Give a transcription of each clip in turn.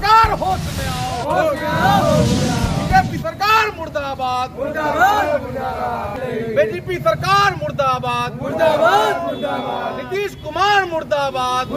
सरकार होश में आओ, बीजेपी सरकार मुर्दाबाद, बीजेपी सरकार मुर्दाबाद, नीतीश कुमार मुर्दाबाद।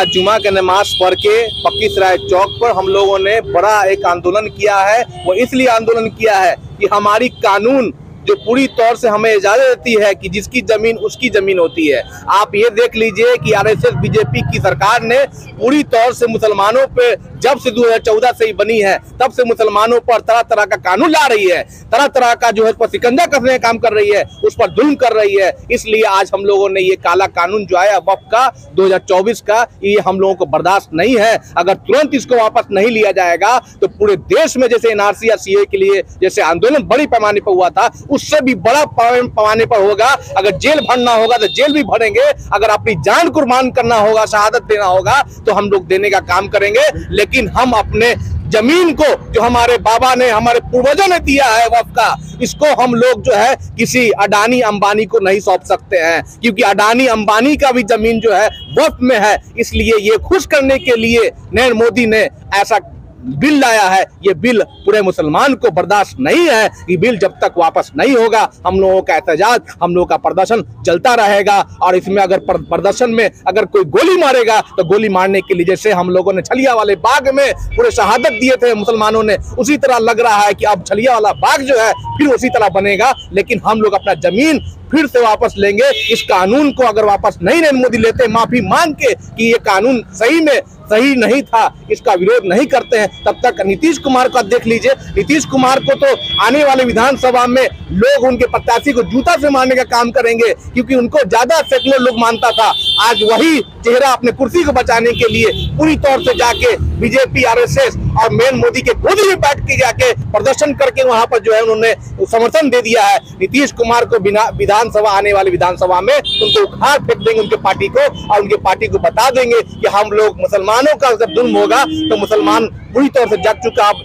जुमा के नमाज पढ़ के पक्कीसराय चौक पर हम लोगों ने बड़ा एक आंदोलन किया है। वो इसलिए आंदोलन किया है कि हमारी कानून जो पूरी तौर से हमें इजाजत देती है कि जिसकी जमीन उसकी जमीन होती है। आप ये देख लीजिए कि आरएसएस बीजेपी की सरकार ने पूरी तौर से मुसलमानों पे जब से 2014 से ही बनी है तब से मुसलमानों पर तरह तरह का कानून ला रही है, तरह तरह का जो है उस पर शिकंजा कसने का काम कर रही है, उस पर जुल्म कर रही है। इसलिए आज हम लोगों ने ये काला कानून जो आया वक्फ का 2024 का, ये हम लोगों को बर्दाश्त नहीं है। अगर तुरंत इसको वापस नहीं लिया जाएगा तो पूरे देश में जैसे एनआरसी या सीए के लिए जैसे आंदोलन बड़ी पैमाने पर हुआ था, उससे भी बड़ा पैमाने पर होगा। अगर जेल भरना होगा तो जेल भी भरेंगे, अगर अपनी जान कुर्बान करना होगा, शहादत देना होगा तो हम लोग देने का काम करेंगे। लेकिन हम अपने जमीन को जो हमारे बाबा ने, हमारे पूर्वजों ने दिया है वक्फ का, इसको हम लोग जो है किसी अडानी अंबानी को नहीं सौंप सकते हैं, क्योंकि अडानी अंबानी का भी जमीन जो है वक्फ में है। इसलिए ये खुश करने के लिए नरेंद्र मोदी ने ऐसा बिल लाया है। ये बिल पूरे मुसलमान को बर्दाश्त नहीं है। ये बिल जब तक वापस नहीं होगा हम लोगों का एहतजाज, हम लोगों का प्रदर्शन चलता रहेगा। और इसमें अगर प्रदर्शन में अगर कोई गोली मारेगा तो गोली मारने के लिए जैसे हम लोगों ने छलिया वाले बाग में पूरे शहादत दिए थे मुसलमानों ने, उसी तरह लग रहा है कि अब छलिया वाला बाग जो है फिर उसी तरह बनेगा। लेकिन हम लोग अपना जमीन फिर से वापस लेंगे। इस कानून को अगर वापस नहीं नरेंद्र मोदी लेते, माफी मांग के कि ये कानून सही में सही नहीं था, इसका विरोध नहीं करते हैं, तब तक नीतीश कुमार का देख लीजिए। नीतीश कुमार को तो आने वाले विधानसभा में लोग उनके प्रत्याशी को जूता से मारने का काम करेंगे, क्योंकि उनको ज्यादा सेकुलर लोग मानता था। आज वही चेहरा अपने कुर्सी को बचाने के लिए पूरी तौर से जाके बीजेपी, आरएसएस और मेन मोदी के गोदी में बैठ के जाके प्रदर्शन करके वहां पर जो है उन्होंने समर्थन दे दिया है। नीतीश कुमार को विधानसभा, आने वाली विधानसभा में उनको उखाड़ फेंक देंगे उनके पार्टी को, और उनके पार्टी को बता देंगे कि हम लोग मुसलमानों का जब जुल्म होगा तो मुसलमान पूरी तौर से जग चुका, अब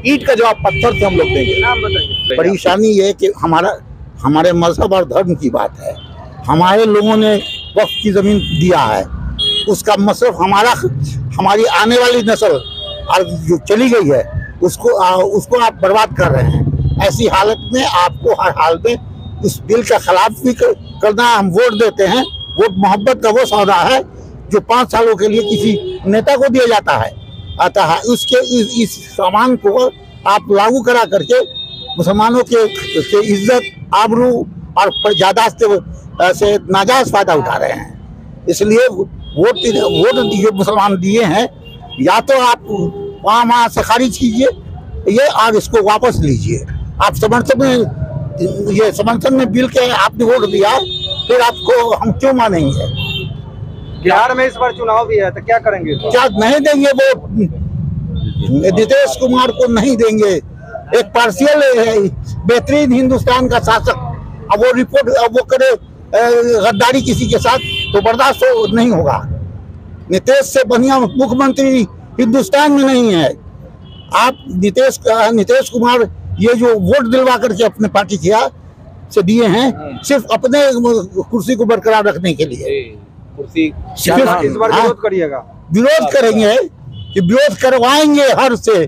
ईंट का जवाब पत्थर से हम लोग देंगे। नाम बताइए। परेशानी ये है कि हमारे मजहब और धर्म की बात है। हमारे लोगों ने वक्फ की जमीन दिया है, उसका मतलब हमारी आने वाली नस्ल और जो चली गई है उसको आप बर्बाद कर रहे हैं। ऐसी हालत में आपको हर हाल में इस बिल के खिलाफ भी करना। हम वोट देते हैं, वोट मोहब्बत का वो सौदा है जो 5 सालों के लिए किसी नेता को दिया जाता है, आता है। उसके इस सामान को आप लागू करा करके मुसलमानों के इज्जत, आबरू और जायदाद से नाजायज फायदा उठा रहे हैं। इसलिए वोट जो मुसलमान दिए हैं, या तो आप वहाँ से खारिज कीजिए, ये आप इसको वापस लीजिए। आप समर्थन में बिल के आपने वोट दिया, फिर आपको हम क्यों मानेंगे। बिहार में इस बार चुनाव भी है तो क्या करेंगे? क्या नहीं देंगे वोट? नीतीश कुमार को नहीं देंगे। एक पार्शियल बेहतरीन हिंदुस्तान का शासक, अब वो रिपोर्ट अब वो करे गद्दारी किसी के साथ तो बर्दाश्त नहीं होगा। नीतीश से बढ़िया मुख्यमंत्री हिंदुस्तान में नहीं है। आप नीतीश कुमार ये जो वोट दिलवा करके अपने पार्टी किया से दिए हैं, सिर्फ अपने कुर्सी को बरकरार रखने के लिए। कुर्सी इस बार विरोध करिएगा? विरोध करेंगे कि विरोध करवाएंगे हर से,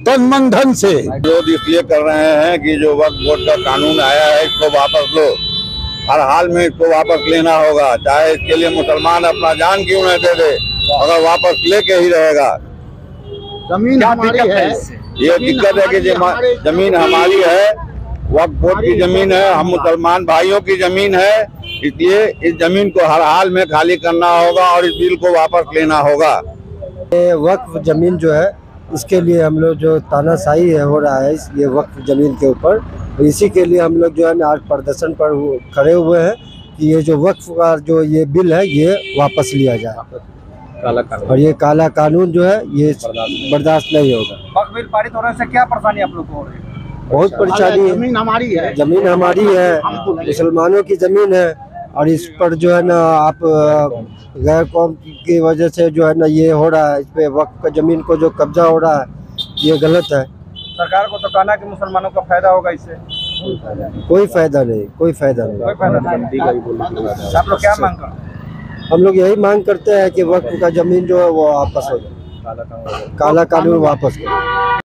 तन मन धन से। विरोध इसलिए कर रहे हैं कि जो वक्फ बोर्ड का कानून आया है इसको वापस लो। हर हाल में इसको वापस लेना होगा, चाहे इसके लिए मुसलमान अपना जान क्यों न दे दे, अगर वापस लेके ही रहेगा। जमीन हमारी है। ये दिक्कत है कि जमीन हमारी है, वक्फ बोर्ड की जमीन है, हम मुसलमान भाइयों की जमीन है, इसलिए इस जमीन को हर हाल में खाली करना होगा और इस बिल को वापस लेना होगा। वक्फ जमीन जो है इसके लिए हम लोग जो तानाशाही हो रहा है ये वक्फ जमीन के ऊपर, इसी के लिए हम लोग जो है आज प्रदर्शन पर खड़े हुए हैं कि ये जो वक्फ का जो ये बिल है ये वापस लिया जाए, और ये काला कानून जो है ये बर्दाश्त नहीं होगा। वक्फ बिल पारित होने से क्या परेशानी आप लोग को हो रही है? बहुत परेशानी है। जमीन हमारी है, जमीन हमारी है, मुसलमानों की जमीन है, और इस पर जो है ना आप गैर कौम की वजह से जो है ना ये हो रहा है, इस पे वक्फ का जमीन को जो कब्जा हो रहा है ये गलत है। सरकार को तो कहना कि मुसलमानों का फायदा होगा इससे, कोई फायदा नहीं, कोई फायदा नहीं। आप लोग क्या मांग करते हैं? हम लोग यही मांग करते हैं कि वक्फ का जमीन जो है वो वापस हो जाए। काला कानून वापस करें।